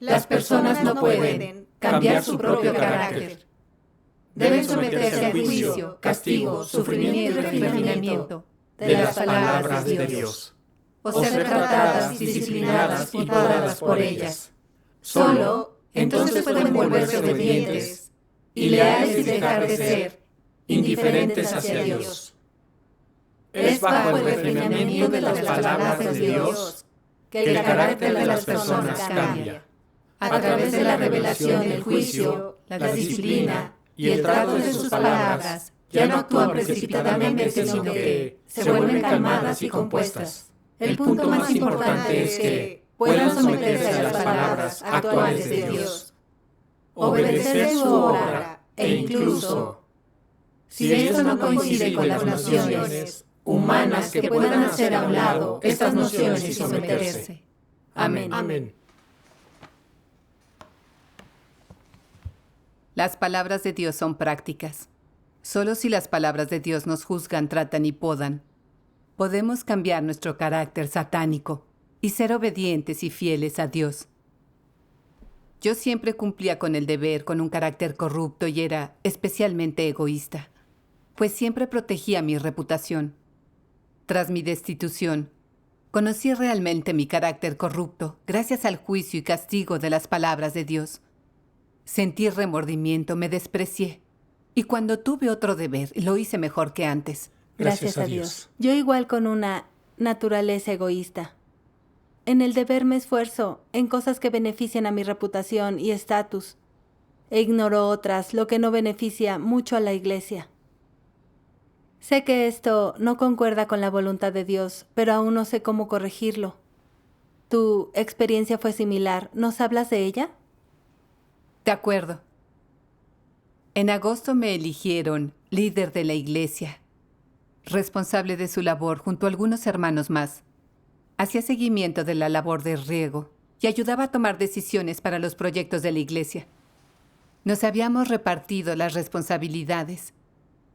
Las personas no pueden cambiar su propio carácter. Deben someterse al juicio, castigo, sufrimiento y refinamiento de las palabras de Dios, o ser tratadas, disciplinadas y podadas por ellas. Solo entonces pueden volverse obedientes y leales y dejar de ser indiferentes hacia Dios. Es bajo el refinamiento de las palabras de Dios que el carácter de las personas cambia. A través de la revelación del juicio, la disciplina y el trato de sus palabras, ya no actúan precipitadamente, sino que se vuelven calmadas y compuestas. El punto más importante es que puedan someterse a las palabras actuales de Dios, obedecer su obra e incluso, si esto no coincide con las nociones humanas, que puedan hacer a un lado estas nociones y someterse. Amén. Amén. Las palabras de Dios son prácticas. Solo si las palabras de Dios nos juzgan, tratan y podan, podemos cambiar nuestro carácter satánico y ser obedientes y fieles a Dios. Yo siempre cumplía con el deber con un carácter corrupto y era especialmente egoísta, pues siempre protegía mi reputación. Tras mi destitución, conocí realmente mi carácter corrupto gracias al juicio y castigo de las palabras de Dios. Sentí remordimiento, me desprecié. Y cuando tuve otro deber, lo hice mejor que antes. Gracias a Dios. Yo igual con una naturaleza egoísta. En el deber me esfuerzo en cosas que benefician a mi reputación y estatus, e ignoro otras, lo que no beneficia mucho a la iglesia. Sé que esto no concuerda con la voluntad de Dios, pero aún no sé cómo corregirlo. ¿Tu experiencia fue similar? ¿Nos hablas de ella? De acuerdo. En agosto me eligieron líder de la iglesia, responsable de su labor junto a algunos hermanos más. Hacía seguimiento de la labor de riego y ayudaba a tomar decisiones para los proyectos de la iglesia. Nos habíamos repartido las responsabilidades,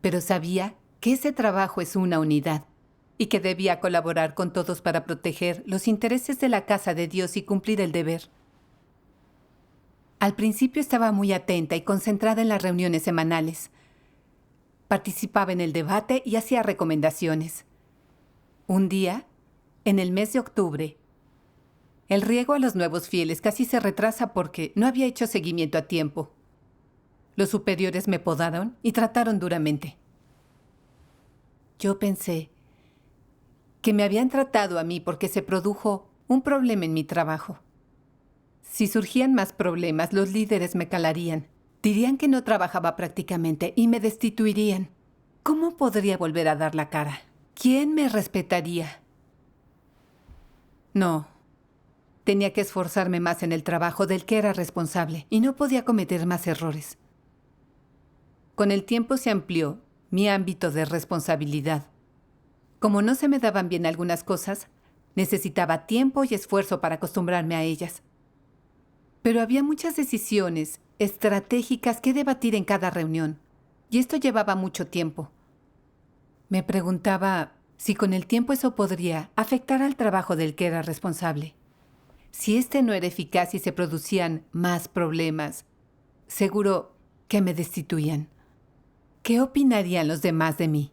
pero sabía que ese trabajo es una unidad y que debía colaborar con todos para proteger los intereses de la casa de Dios y cumplir el deber. Al principio estaba muy atenta y concentrada en las reuniones semanales. Participaba en el debate y hacía recomendaciones. Un día, en el mes de octubre, el riego a los nuevos fieles casi se retrasa porque no había hecho seguimiento a tiempo. Los superiores me podaron y trataron duramente. Yo pensé que me habían tratado a mí porque se produjo un problema en mi trabajo. Si surgían más problemas, los líderes me calarían. Dirían que no trabajaba prácticamente y me destituirían. ¿Cómo podría volver a dar la cara? ¿Quién me respetaría? No. Tenía que esforzarme más en el trabajo del que era responsable y no podía cometer más errores. Con el tiempo se amplió mi ámbito de responsabilidad. Como no se me daban bien algunas cosas, necesitaba tiempo y esfuerzo para acostumbrarme a ellas. Pero había muchas decisiones estratégicas que debatir en cada reunión, y esto llevaba mucho tiempo. Me preguntaba si con el tiempo eso podría afectar al trabajo del que era responsable. Si este no era eficaz y se producían más problemas, seguro que me destituían. ¿Qué opinarían los demás de mí?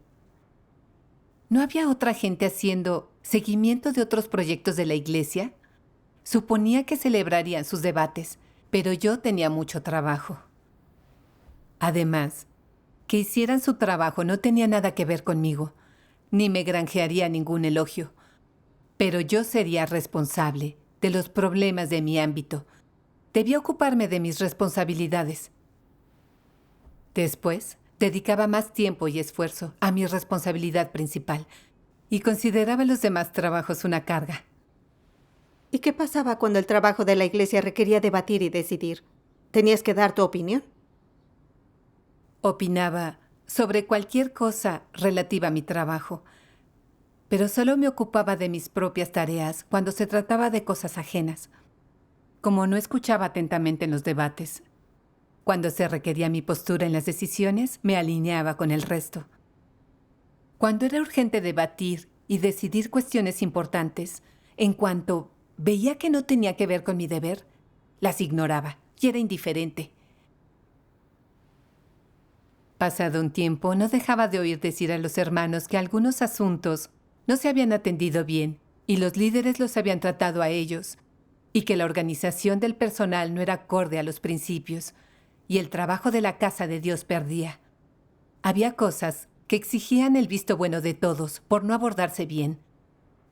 ¿No había otra gente haciendo seguimiento de otros proyectos de la iglesia? Suponía que celebrarían sus debates, pero yo tenía mucho trabajo. Además, que hicieran su trabajo no tenía nada que ver conmigo, ni me granjearía ningún elogio. Pero yo sería responsable de los problemas de mi ámbito. Debía ocuparme de mis responsabilidades. Después, dedicaba más tiempo y esfuerzo a mi responsabilidad principal y consideraba los demás trabajos una carga. ¿Y qué pasaba cuando el trabajo de la iglesia requería debatir y decidir? ¿Tenías que dar tu opinión? Opinaba sobre cualquier cosa relativa a mi trabajo, pero solo me ocupaba de mis propias tareas cuando se trataba de cosas ajenas. Como no escuchaba atentamente en los debates, cuando se requería mi postura en las decisiones, me alineaba con el resto. Cuando era urgente debatir y decidir cuestiones importantes, en cuanto veía que no tenía que ver con mi deber, las ignoraba y era indiferente. Pasado un tiempo, no dejaba de oír decir a los hermanos que algunos asuntos no se habían atendido bien y los líderes los habían tratado a ellos, y que la organización del personal no era acorde a los principios, y el trabajo de la casa de Dios perdía. Había cosas que exigían el visto bueno de todos por no abordarse bien.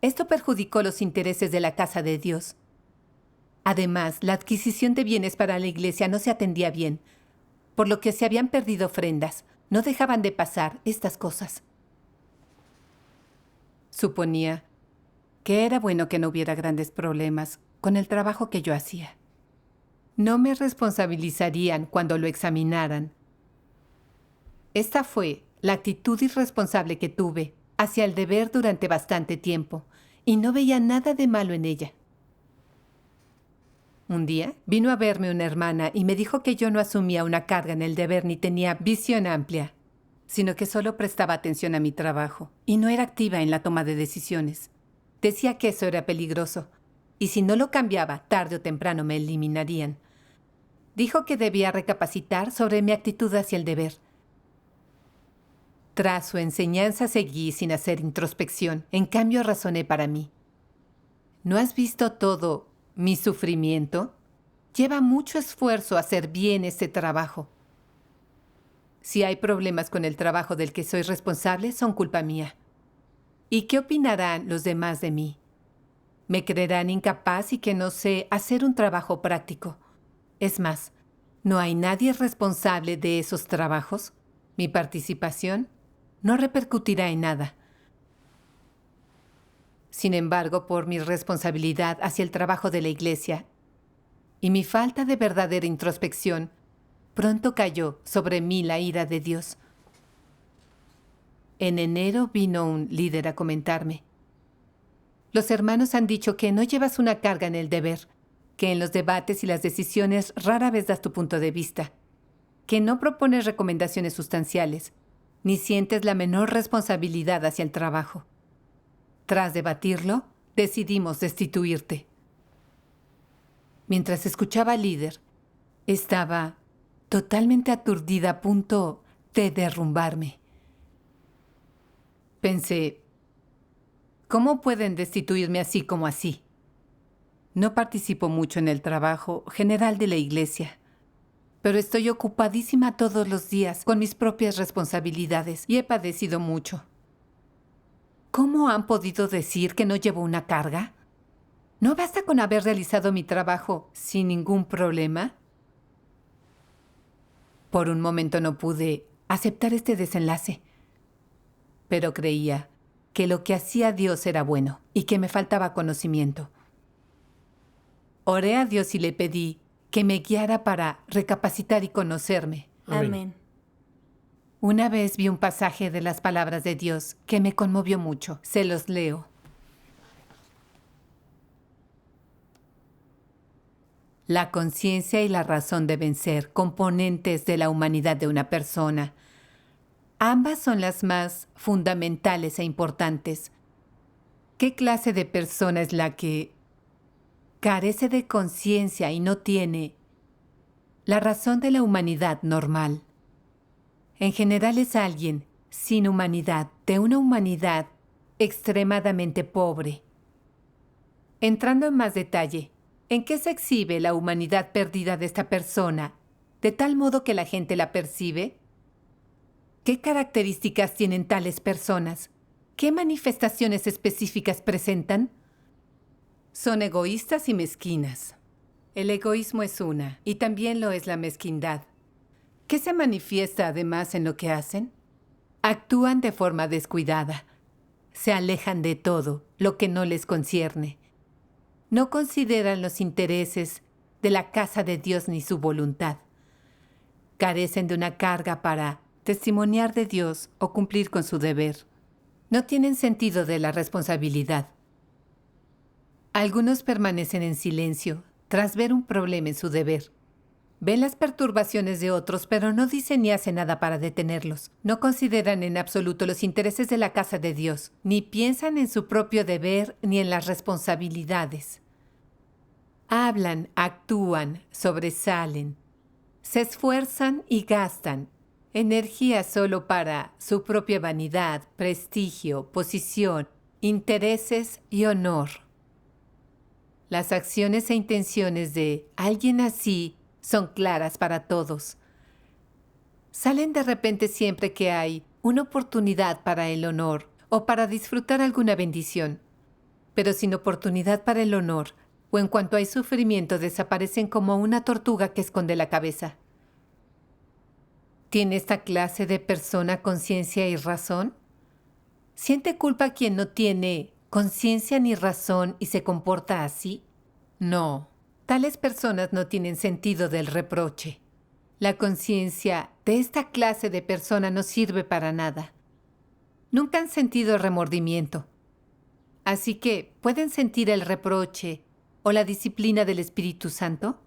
Esto perjudicó los intereses de la casa de Dios. Además, la adquisición de bienes para la iglesia no se atendía bien, por lo que se habían perdido ofrendas. No dejaban de pasar estas cosas. Suponía que era bueno que no hubiera grandes problemas con el trabajo que yo hacía. No me responsabilizarían cuando lo examinaran. Esta fue la actitud irresponsable que tuve hacia el deber durante bastante tiempo, y no veía nada de malo en ella. Un día vino a verme una hermana y me dijo que yo no asumía una carga en el deber ni tenía visión amplia, sino que solo prestaba atención a mi trabajo y no era activa en la toma de decisiones. Decía que eso era peligroso, y si no lo cambiaba, tarde o temprano me eliminarían. Dijo que debía recapacitar sobre mi actitud hacia el deber. Tras su enseñanza seguí sin hacer introspección. En cambio, razoné para mí. ¿No has visto todo mi sufrimiento? Lleva mucho esfuerzo hacer bien este trabajo. Si hay problemas con el trabajo del que soy responsable, son culpa mía. ¿Y qué opinarán los demás de mí? ¿Me creerán incapaz y que no sé hacer un trabajo práctico? Es más, ¿no hay nadie responsable de esos trabajos? Mi participación no repercutirá en nada. Sin embargo, por mi responsabilidad hacia el trabajo de la iglesia y mi falta de verdadera introspección, pronto cayó sobre mí la ira de Dios. En enero vino un líder a comentarme: los hermanos han dicho que no llevas una carga en el deber, que en los debates y las decisiones rara vez das tu punto de vista, que no propones recomendaciones sustanciales, ni sientes la menor responsabilidad hacia el trabajo. Tras debatirlo, decidimos destituirte. Mientras escuchaba al líder, estaba totalmente aturdida a punto de derrumbarme. Pensé, ¿cómo pueden destituirme así como así? No participo mucho en el trabajo general de la iglesia, pero estoy ocupadísima todos los días con mis propias responsabilidades y he padecido mucho. ¿Cómo han podido decir que no llevo una carga? ¿No basta con haber realizado mi trabajo sin ningún problema? Por un momento no pude aceptar este desenlace, pero creía que lo que hacía Dios era bueno y que me faltaba conocimiento. Oré a Dios y le pedí que me guiara para recapacitar y conocerme. Amén. Una vez vi un pasaje de las palabras de Dios que me conmovió mucho. Se los leo. La conciencia y la razón deben ser componentes de la humanidad de una persona. Ambas son las más fundamentales e importantes. ¿Qué clase de persona es la que carece de conciencia y no tiene la razón de la humanidad normal? En general es alguien sin humanidad, de una humanidad extremadamente pobre. Entrando en más detalle, ¿en qué se exhibe la humanidad perdida de esta persona, de tal modo que la gente la percibe? ¿Qué características tienen tales personas? ¿Qué manifestaciones específicas presentan? Son egoístas y mezquinas. El egoísmo es una, y también lo es la mezquindad. ¿Qué se manifiesta además en lo que hacen? Actúan de forma descuidada. Se alejan de todo lo que no les concierne. No consideran los intereses de la casa de Dios ni su voluntad. Carecen de una carga para testimoniar de Dios o cumplir con su deber. No tienen sentido de la responsabilidad. Algunos permanecen en silencio tras ver un problema en su deber. Ven las perturbaciones de otros, pero no dicen ni hacen nada para detenerlos. No consideran en absoluto los intereses de la casa de Dios, ni piensan en su propio deber ni en las responsabilidades. Hablan, actúan, sobresalen, se esfuerzan y gastan energía solo para su propia vanidad, prestigio, posición, intereses y honor. Las acciones e intenciones de alguien así son claras para todos. Salen de repente siempre que hay una oportunidad para el honor o para disfrutar alguna bendición. Pero sin oportunidad para el honor, o en cuanto hay sufrimiento, desaparecen como una tortuga que esconde la cabeza. ¿Tiene esta clase de persona conciencia y razón? ¿Siente culpa quien no tiene conciencia ni razón y se comporta así? No, tales personas no tienen sentido del reproche. La conciencia de esta clase de persona no sirve para nada. Nunca han sentido remordimiento. Así que, ¿pueden sentir el reproche o la disciplina del Espíritu Santo?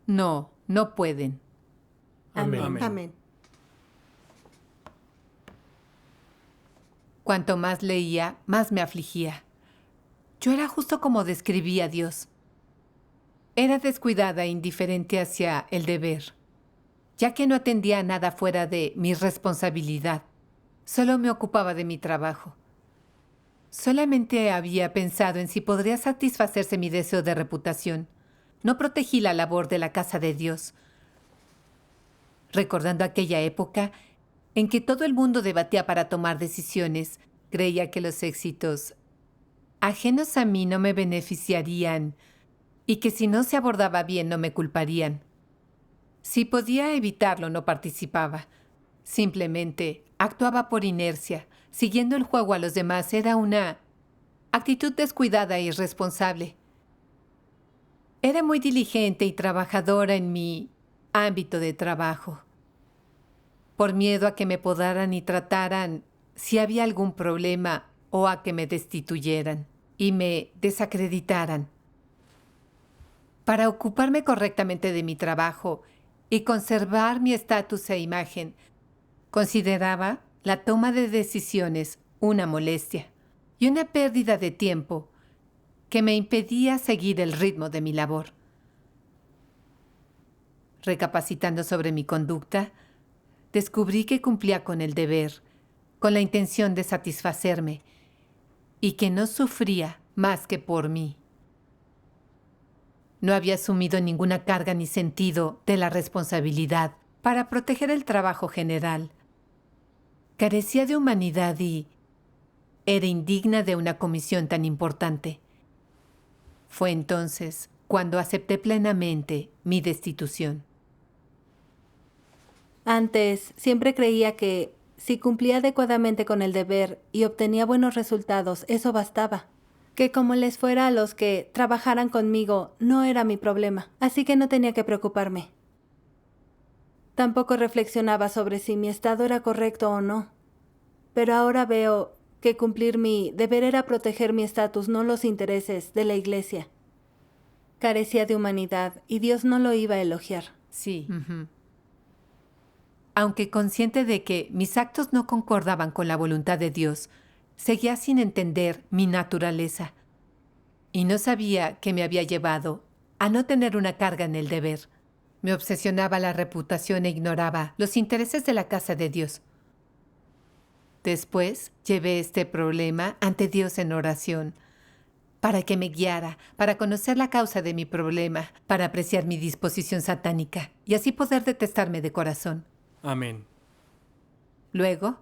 No, no pueden. Amén. Amén. Amén. Cuanto más leía, más me afligía. Yo era justo como describía a Dios. Era descuidada e indiferente hacia el deber, ya que no atendía a nada fuera de mi responsabilidad. Solo me ocupaba de mi trabajo. Solamente había pensado en si podría satisfacerse mi deseo de reputación. No protegí la labor de la casa de Dios. Recordando aquella época en que todo el mundo debatía para tomar decisiones, creía que los éxitos ajenos a mí no me beneficiarían y que si no se abordaba bien no me culparían. Si podía evitarlo, no participaba. Simplemente actuaba por inercia, siguiendo el juego a los demás. Era una actitud descuidada e irresponsable. Era muy diligente y trabajadora en mi ámbito de trabajo. Por miedo a que me podaran y trataran si había algún problema o a que me destituyeran y me desacreditaran. Para ocuparme correctamente de mi trabajo y conservar mi estatus e imagen, consideraba la toma de decisiones una molestia y una pérdida de tiempo que me impedía seguir el ritmo de mi labor. Recapacitando sobre mi conducta, descubrí que cumplía con el deber, con la intención de satisfacerme, y que no sufría más que por mí. No había asumido ninguna carga ni sentido de la responsabilidad para proteger el trabajo general. Carecía de humanidad y era indigna de una comisión tan importante. Fue entonces cuando acepté plenamente mi destitución. Antes, siempre creía que si cumplía adecuadamente con el deber y obtenía buenos resultados, eso bastaba. Que como les fuera a los que trabajaran conmigo, no era mi problema, así que no tenía que preocuparme. Tampoco reflexionaba sobre si mi estado era correcto o no. Pero ahora veo que cumplir mi deber era proteger mi estatus, no los intereses de la Iglesia. Carecía de humanidad y Dios no lo iba a elogiar. Sí. Aunque consciente de que mis actos no concordaban con la voluntad de Dios, seguía sin entender mi naturaleza y no sabía qué me había llevado a no tener una carga en el deber. Me obsesionaba la reputación e ignoraba los intereses de la casa de Dios. Después llevé este problema ante Dios en oración, para que me guiara, para conocer la causa de mi problema, para apreciar mi disposición satánica y así poder detestarme de corazón. Amén. Luego,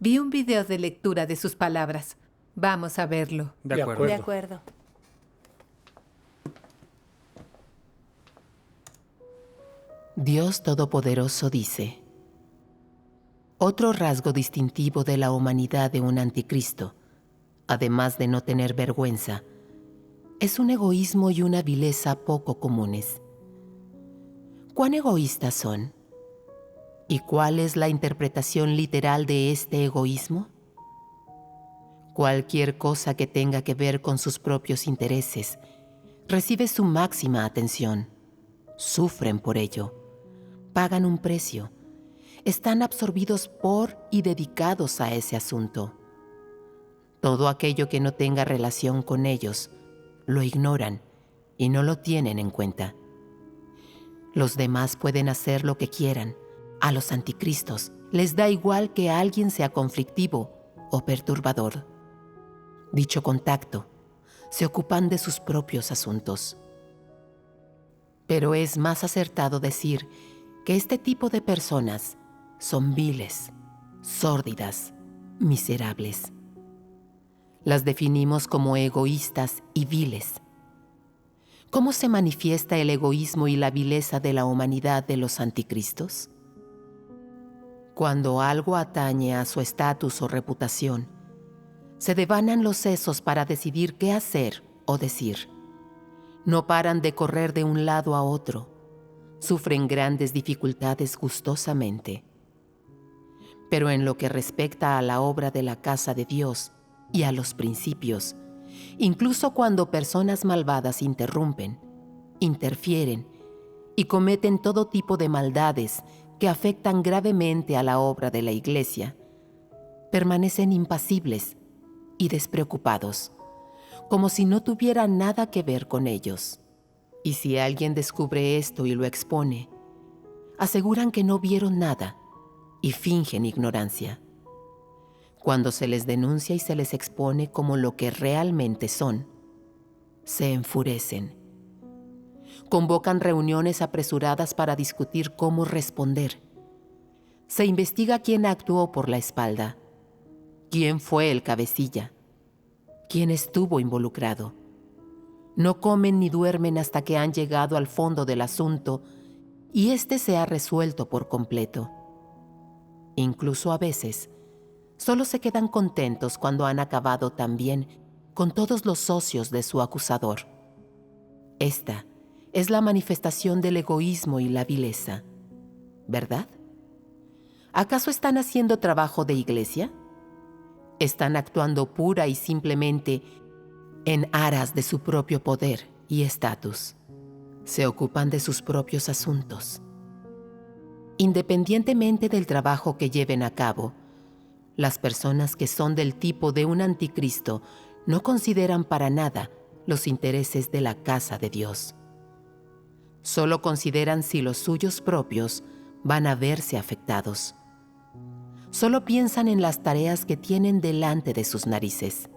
vi un video de lectura de sus palabras. Vamos a verlo. De acuerdo. De acuerdo. Dios Todopoderoso dice: otro rasgo distintivo de la humanidad de un anticristo, además de no tener vergüenza, es un egoísmo y una vileza poco comunes. ¿Cuán egoístas son? ¿Y cuál es la interpretación literal de este egoísmo? Cualquier cosa que tenga que ver con sus propios intereses recibe su máxima atención. Sufren por ello. Pagan un precio. Están absorbidos por y dedicados a ese asunto. Todo aquello que no tenga relación con ellos, lo ignoran y no lo tienen en cuenta. Los demás pueden hacer lo que quieran. A los anticristos les da igual que alguien sea conflictivo o perturbador. Dicho contacto, se ocupan de sus propios asuntos. Pero es más acertado decir que este tipo de personas son viles, sórdidas, miserables. Las definimos como egoístas y viles. ¿Cómo se manifiesta el egoísmo y la vileza de la humanidad de los anticristos? Cuando algo atañe a su estatus o reputación, se devanan los sesos para decidir qué hacer o decir. No paran de correr de un lado a otro. Sufren grandes dificultades gustosamente. Pero en lo que respecta a la obra de la casa de Dios y a los principios, incluso cuando personas malvadas interrumpen, interfieren y cometen todo tipo de maldades que afectan gravemente a la obra de la Iglesia, permanecen impasibles y despreocupados, como si no tuviera nada que ver con ellos. Y si alguien descubre esto y lo expone, aseguran que no vieron nada y fingen ignorancia. Cuando se les denuncia y se les expone como lo que realmente son, se enfurecen. Convocan reuniones apresuradas para discutir cómo responder. Se investiga quién actuó por la espalda, quién fue el cabecilla, quién estuvo involucrado. No comen ni duermen hasta que han llegado al fondo del asunto y éste se ha resuelto por completo. Incluso a veces, solo se quedan contentos cuando han acabado también con todos los socios de su acusador. Esta es la manifestación del egoísmo y la vileza, ¿verdad? ¿Acaso están haciendo trabajo de iglesia? ¿Están actuando pura y simplemente en aras de su propio poder y estatus? Se ocupan de sus propios asuntos. Independientemente del trabajo que lleven a cabo, las personas que son del tipo de un anticristo no consideran para nada los intereses de la casa de Dios. Solo consideran si los suyos propios van a verse afectados. Solo piensan en las tareas que tienen delante de sus narices.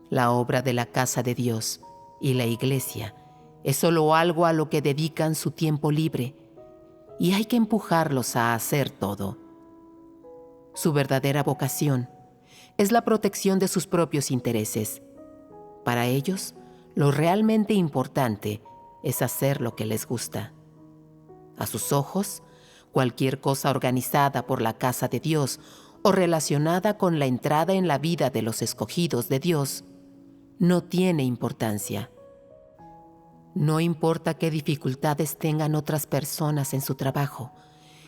La obra de la casa de Dios y la iglesia es solo algo a lo que dedican su tiempo libre y hay que empujarlos a hacer todo. Su verdadera vocación es la protección de sus propios intereses. Para ellos, lo realmente importante es hacer lo que les gusta. A sus ojos, cualquier cosa organizada por la casa de Dios o relacionada con la entrada en la vida de los escogidos de Dios no tiene importancia. No importa qué dificultades tengan otras personas en su trabajo,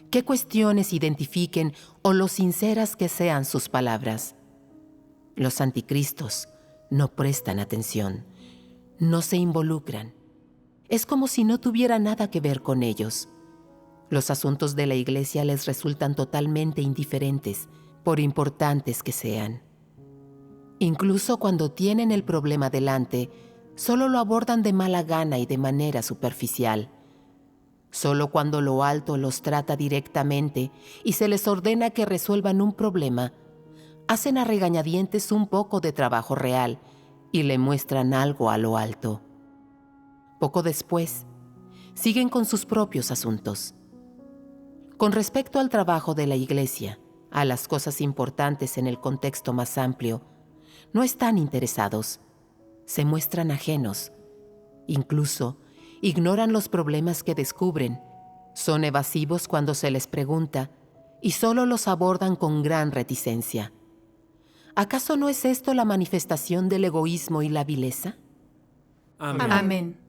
qué cuestiones identifiquen o lo sinceras que sean sus palabras. Los anticristos no prestan atención, no se involucran. Es como si no tuviera nada que ver con ellos. Los asuntos de la iglesia les resultan totalmente indiferentes, por importantes que sean. Incluso cuando tienen el problema delante, solo lo abordan de mala gana y de manera superficial. Solo cuando lo alto los trata directamente y se les ordena que resuelvan un problema, hacen a regañadientes un poco de trabajo real y le muestran algo a lo alto. Poco después, siguen con sus propios asuntos. Con respecto al trabajo de la iglesia, a las cosas importantes en el contexto más amplio, no están interesados, se muestran ajenos, incluso ignoran los problemas que descubren, son evasivos cuando se les pregunta y solo los abordan con gran reticencia. ¿Acaso no es esto la manifestación del egoísmo y la vileza? Amén. Amén.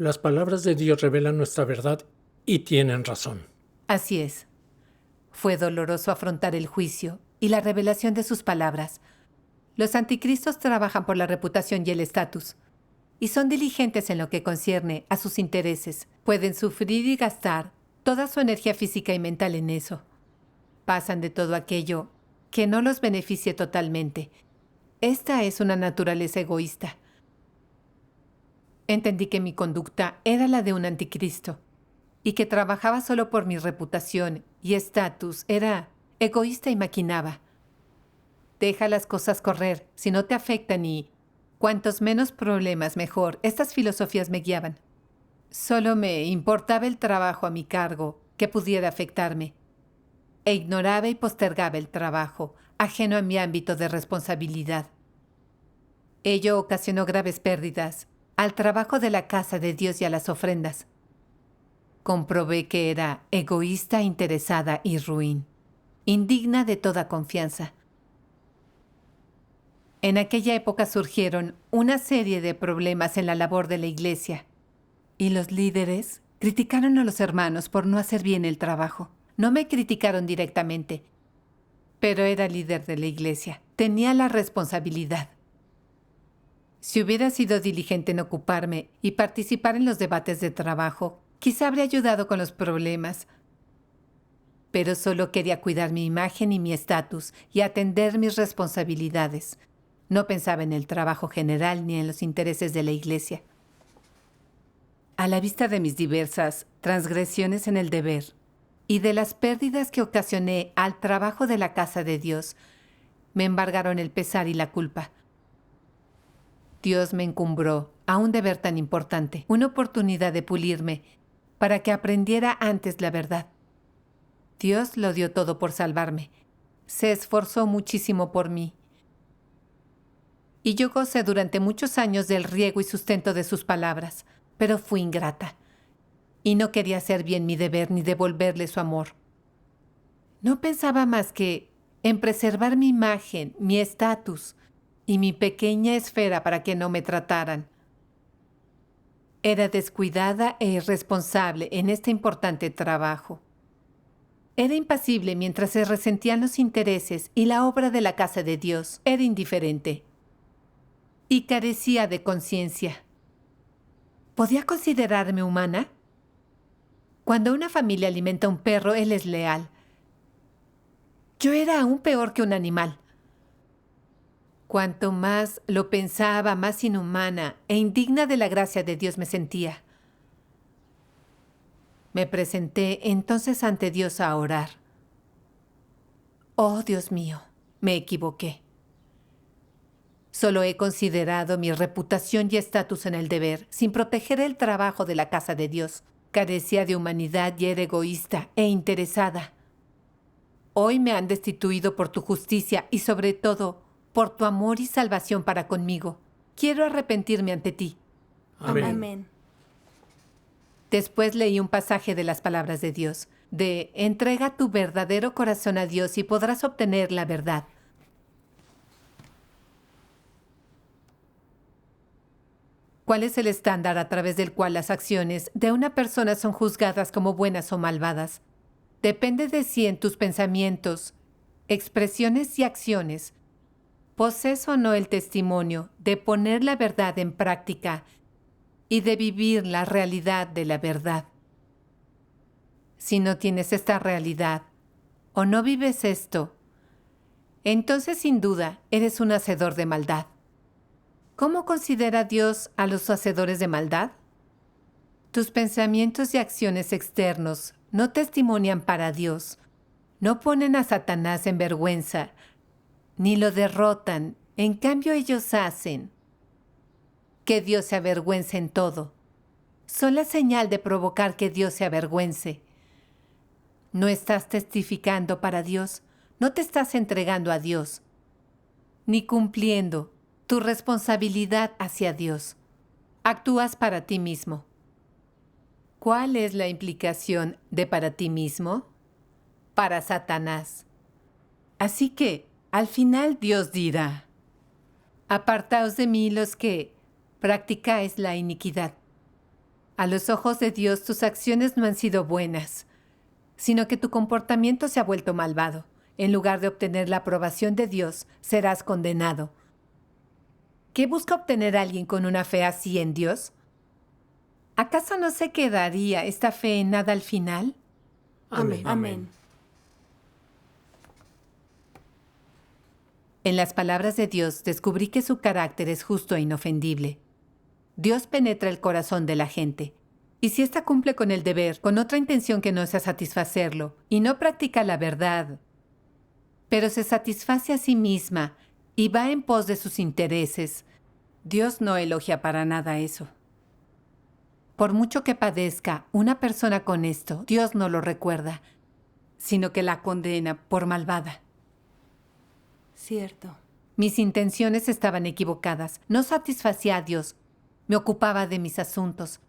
Las palabras de Dios revelan nuestra verdad y tienen razón. Así es. Fue doloroso afrontar el juicio y la revelación de sus palabras. Los anticristos trabajan por la reputación y el estatus, y son diligentes en lo que concierne a sus intereses. Pueden sufrir y gastar toda su energía física y mental en eso. Pasan de todo aquello que no los beneficie totalmente esta es una naturaleza egoísta. Entendí que mi conducta era la de un anticristo y que trabajaba solo por mi reputación y estatus. Era egoísta y maquinaba. Deja las cosas correr, si no te afectan y cuantos menos problemas, mejor. Estas filosofías me guiaban. Solo me importaba el trabajo a mi cargo que pudiera afectarme. E ignoraba y postergaba el trabajo, ajeno a mi ámbito de responsabilidad. Ello ocasionó graves pérdidas al trabajo de la casa de Dios y a las ofrendas. Comprobé que era egoísta, interesada y ruin, indigna de toda confianza. En aquella época surgieron una serie de problemas en la labor de la iglesia, y los líderes criticaron a los hermanos por no hacer bien el trabajo. No me criticaron directamente, pero era líder de la iglesia. Tenía la responsabilidad. Si hubiera sido diligente en ocuparme y participar en los debates de trabajo, quizá habría ayudado con los problemas. Pero solo quería cuidar mi imagen y mi estatus y atender mis responsabilidades. No pensaba en el trabajo general ni en los intereses de la iglesia. A la vista de mis diversas transgresiones en el deber y de las pérdidas que ocasioné al trabajo de la casa de Dios, me embargaron el pesar y la culpa. Dios me encumbró a un deber tan importante, una oportunidad de pulirme para que aprendiera antes la verdad. Dios lo dio todo por salvarme. Se esforzó muchísimo por mí. Y yo gocé durante muchos años del riego y sustento de sus palabras, pero fui ingrata. Y no quería hacer bien mi deber ni devolverle su amor. No pensaba más que en preservar mi imagen, mi estatus y mi pequeña esfera para que no me trataran. Era descuidada e irresponsable en este importante trabajo. Era impasible mientras se resentían los intereses y la obra de la casa de Dios. Era indiferente y carecía de conciencia. ¿Podía considerarme humana? Cuando una familia alimenta a un perro, él es leal. Yo era aún peor que un animal. Cuanto más lo pensaba, más inhumana e indigna de la gracia de Dios me sentía. Me presenté entonces ante Dios a orar. Oh, Dios mío, me equivoqué. Solo he considerado mi reputación y estatus en el deber, sin proteger el trabajo de la casa de Dios. Carecía de humanidad y era egoísta e interesada. Hoy me han destituido por tu justicia y sobre todo por tu amor y salvación para conmigo. Quiero arrepentirme ante ti. Amén. Amén. Después leí un pasaje de las palabras de Dios, de entrega tu verdadero corazón a Dios y podrás obtener la verdad. ¿Cuál es el estándar a través del cual las acciones de una persona son juzgadas como buenas o malvadas? Depende de si en tus pensamientos, expresiones y acciones posees o no el testimonio de poner la verdad en práctica y de vivir la realidad de la verdad. Si no tienes esta realidad o no vives esto, entonces sin duda eres un hacedor de maldad. ¿Cómo considera Dios a los hacedores de maldad? Tus pensamientos y acciones externos no testimonian para Dios, no ponen a Satanás en vergüenza, ni lo derrotan. En cambio ellos hacen que Dios se avergüence en todo. Son la señal de provocar que Dios se avergüence. No estás testificando para Dios, no te estás entregando a Dios, ni cumpliendo tu responsabilidad hacia Dios. Actúas para ti mismo. ¿Cuál es la implicación de para ti mismo? Para Satanás. Así que, al final Dios dirá: apartaos de mí los que practicáis la iniquidad. A los ojos de Dios tus acciones no han sido buenas, sino que tu comportamiento se ha vuelto malvado. En lugar de obtener la aprobación de Dios, serás condenado. ¿Qué busca obtener alguien con una fe así en Dios? ¿Acaso no se quedaría esta fe en nada al final? Amén. Amén. En las palabras de Dios descubrí que su carácter es justo e inofendible. Dios penetra el corazón de la gente. Y si ésta cumple con el deber, con otra intención que no sea satisfacerlo, y no practica la verdad, pero se satisface a sí misma y va en pos de sus intereses, Dios no elogia para nada eso. Por mucho que padezca una persona con esto, Dios no lo recuerda, sino que la condena por malvada. Cierto. Mis intenciones estaban equivocadas. No satisfacía a Dios. Me ocupaba de mis asuntos.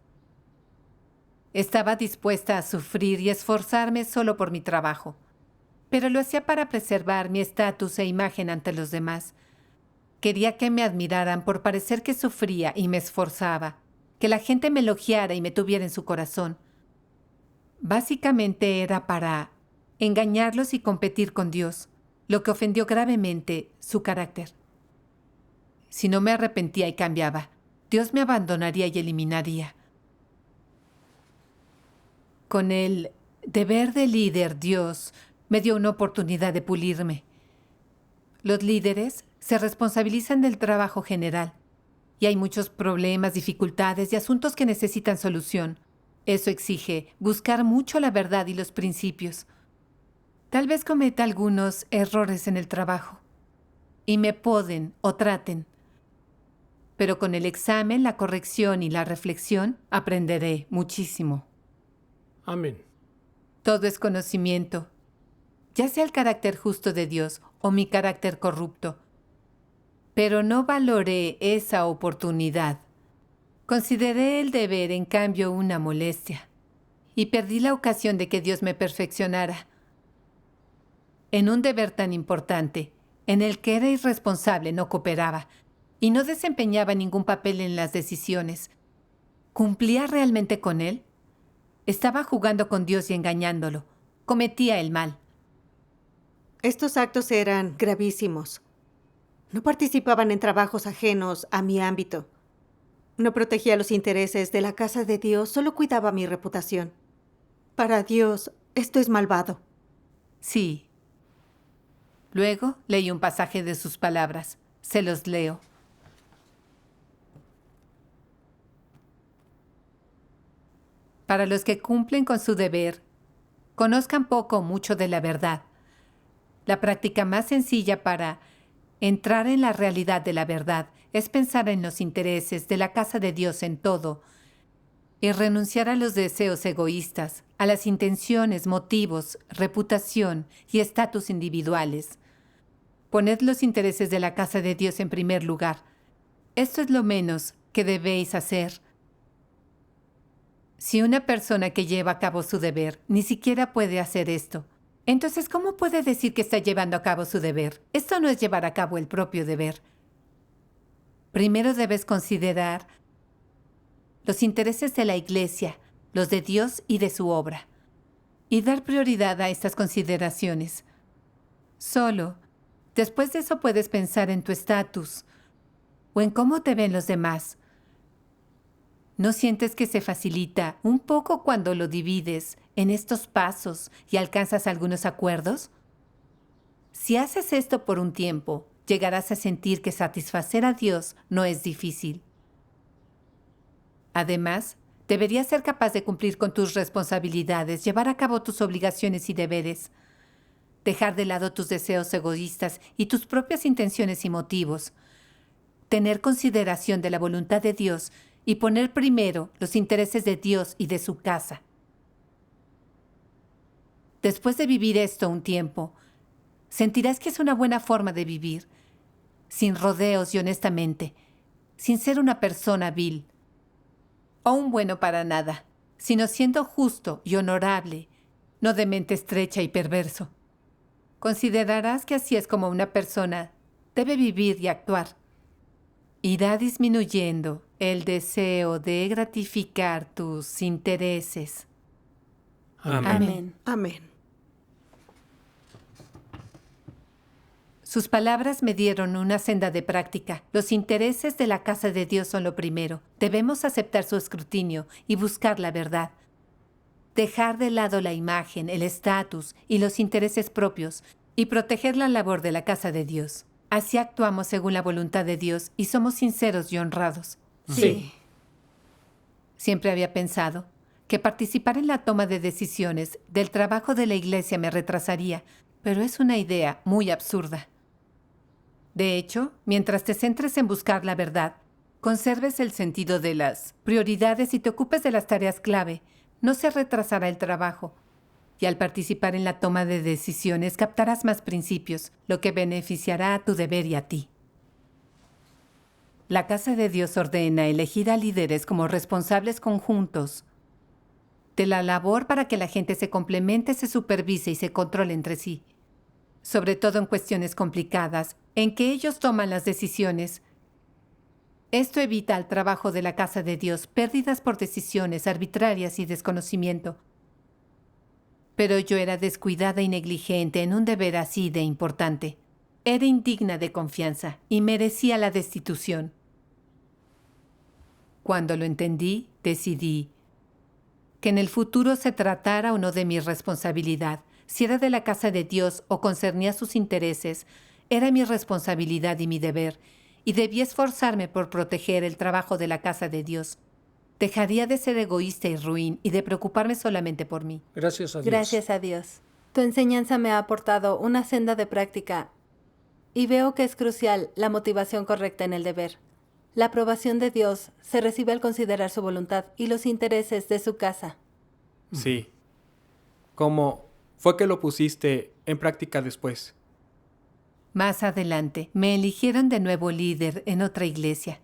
Estaba dispuesta a sufrir y esforzarme solo por mi trabajo. Pero lo hacía para preservar mi estatus e imagen ante los demás. Quería que me admiraran por parecer que sufría y me esforzaba. Que la gente me elogiara y me tuviera en su corazón. Básicamente era para engañarlos y competir con Dios, lo que ofendió gravemente su carácter. Si no me arrepentía y cambiaba, Dios me abandonaría y eliminaría. Con el deber de líder, Dios me dio una oportunidad de pulirme. Los líderes se responsabilizan del trabajo general y hay muchos problemas, dificultades y asuntos que necesitan solución. Eso exige buscar mucho la verdad y los principios. Tal vez cometa algunos errores en el trabajo y me poden o traten. Pero con el examen, la corrección y la reflexión aprenderé muchísimo. Amén. Todo es conocimiento, ya sea el carácter justo de Dios o mi carácter corrupto. Pero no valoré esa oportunidad. Consideré el deber, en cambio, una molestia. Y perdí la ocasión de que Dios me perfeccionara. En un deber tan importante, en el que era irresponsable, no cooperaba y no desempeñaba ningún papel en las decisiones. ¿Cumplía realmente con él? Estaba jugando con Dios y engañándolo. Cometía el mal. Estos actos eran gravísimos. No participaban en trabajos ajenos a mi ámbito. No protegía los intereses de la casa de Dios, solo cuidaba mi reputación. Para Dios, esto es malvado. Sí. Luego leí un pasaje de sus palabras. Se los leo. Para los que cumplen con su deber, conozcan poco o mucho de la verdad. La práctica más sencilla para entrar en la realidad de la verdad es pensar en los intereses de la casa de Dios en todo y renunciar a los deseos egoístas, a las intenciones, motivos, reputación y estatus individuales. Poned los intereses de la casa de Dios en primer lugar. Esto es lo menos que debéis hacer. Si una persona que lleva a cabo su deber ni siquiera puede hacer esto, entonces, ¿cómo puede decir que está llevando a cabo su deber? Esto no es llevar a cabo el propio deber. Primero debes considerar los intereses de la Iglesia, los de Dios y de su obra, y dar prioridad a estas consideraciones. Solo después de eso puedes pensar en tu estatus o en cómo te ven los demás. ¿No sientes que se facilita un poco cuando lo divides en estos pasos y alcanzas algunos acuerdos? Si haces esto por un tiempo, llegarás a sentir que satisfacer a Dios no es difícil. Además, deberías ser capaz de cumplir con tus responsabilidades, llevar a cabo tus obligaciones y deberes, dejar de lado tus deseos egoístas y tus propias intenciones y motivos, tener consideración de la voluntad de Dios y poner primero los intereses de Dios y de su casa. Después de vivir esto un tiempo, sentirás que es una buena forma de vivir, sin rodeos y honestamente, sin ser una persona vil o un bueno para nada, sino siendo justo y honorable, no de mente estrecha y perverso. Considerarás que así es como una persona debe vivir y actuar. Irá disminuyendo el deseo de gratificar tus intereses. Amén. Amén. Amén. Sus palabras me dieron una senda de práctica. Los intereses de la casa de Dios son lo primero. Debemos aceptar su escrutinio y buscar la verdad. Dejar de lado la imagen, el estatus y los intereses propios y proteger la labor de la casa de Dios. Así actuamos según la voluntad de Dios y somos sinceros y honrados. Sí. Siempre había pensado que participar en la toma de decisiones del trabajo de la iglesia me retrasaría, pero es una idea muy absurda. De hecho, mientras te centres en buscar la verdad, conserves el sentido de las prioridades y te ocupes de las tareas clave, no se retrasará el trabajo. Y al participar en la toma de decisiones captarás más principios, lo que beneficiará a tu deber y a ti. La Casa de Dios ordena elegir a líderes como responsables conjuntos de la labor para que la gente se complemente, se supervise y se controle entre sí. Sobre todo en cuestiones complicadas, en que ellos toman las decisiones. Esto evita al trabajo de la Casa de Dios pérdidas por decisiones arbitrarias y desconocimiento. Pero yo era descuidada y negligente en un deber así de importante. Era indigna de confianza y merecía la destitución. Cuando lo entendí, decidí que en el futuro se tratara o no de mi responsabilidad. Si era de la Casa de Dios o concernía sus intereses, era mi responsabilidad y mi deber, y debía esforzarme por proteger el trabajo de la Casa de Dios. Dejaría de ser egoísta y ruin y de preocuparme solamente por mí. Gracias a Dios. Gracias a Dios. Tu enseñanza me ha aportado una senda de práctica y veo que es crucial la motivación correcta en el deber. La aprobación de Dios se recibe al considerar su voluntad y los intereses de su casa. Sí. ¿Cómo fue que lo pusiste en práctica después? Más adelante, me eligieron de nuevo líder en otra iglesia.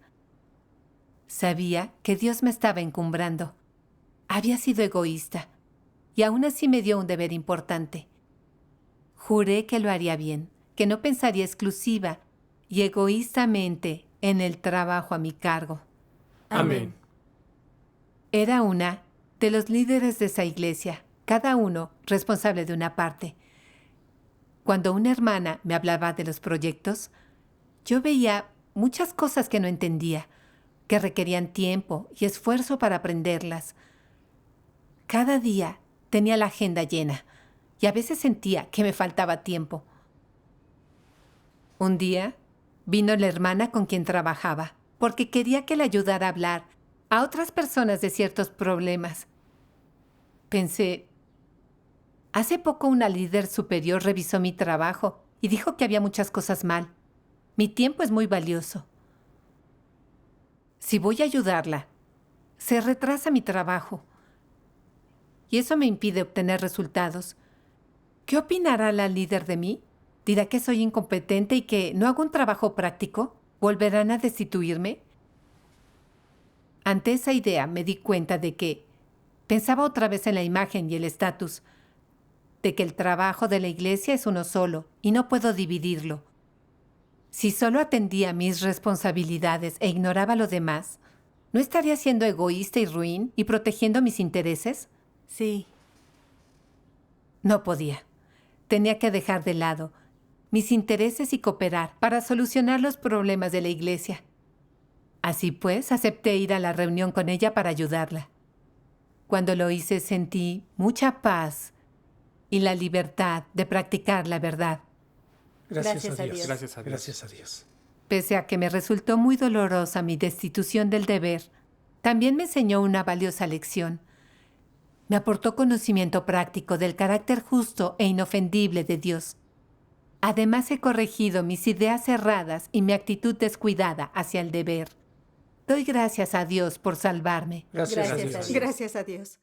Sabía que Dios me estaba encumbrando. Había sido egoísta, y aún así me dio un deber importante. Juré que lo haría bien, que no pensaría exclusiva y egoístamente en el trabajo a mi cargo. Amén. Era una de los líderes de esa iglesia, cada uno responsable de una parte. Cuando una hermana me hablaba de los proyectos, yo veía muchas cosas que no entendía, que requerían tiempo y esfuerzo para aprenderlas. Cada día tenía la agenda llena y a veces sentía que me faltaba tiempo. Un día vino la hermana con quien trabajaba porque quería que le ayudara a hablar a otras personas de ciertos problemas. Pensé, hace poco una líder superior revisó mi trabajo y dijo que había muchas cosas mal. Mi tiempo es muy valioso. Si voy a ayudarla, se retrasa mi trabajo. Y eso me impide obtener resultados. ¿Qué opinará la líder de mí? ¿Dirá que soy incompetente y que no hago un trabajo práctico? ¿Volverán a destituirme? Ante esa idea me di cuenta de que pensaba otra vez en la imagen y el estatus, de que el trabajo de la iglesia es uno solo y no puedo dividirlo. Si solo atendía mis responsabilidades e ignoraba lo demás, ¿no estaría siendo egoísta y ruin y protegiendo mis intereses? Sí. No podía. Tenía que dejar de lado mis intereses y cooperar para solucionar los problemas de la iglesia. Así pues, acepté ir a la reunión con ella para ayudarla. Cuando lo hice, sentí mucha paz y la libertad de practicar la verdad. Gracias a Dios. Gracias a Dios. Gracias a Dios. Pese a que me resultó muy dolorosa mi destitución del deber, también me enseñó una valiosa lección. Me aportó conocimiento práctico del carácter justo e inofendible de Dios. Además, he corregido mis ideas cerradas y mi actitud descuidada hacia el deber. Doy gracias a Dios por salvarme. Gracias a Gracias Dios. a Dios. Gracias a Dios.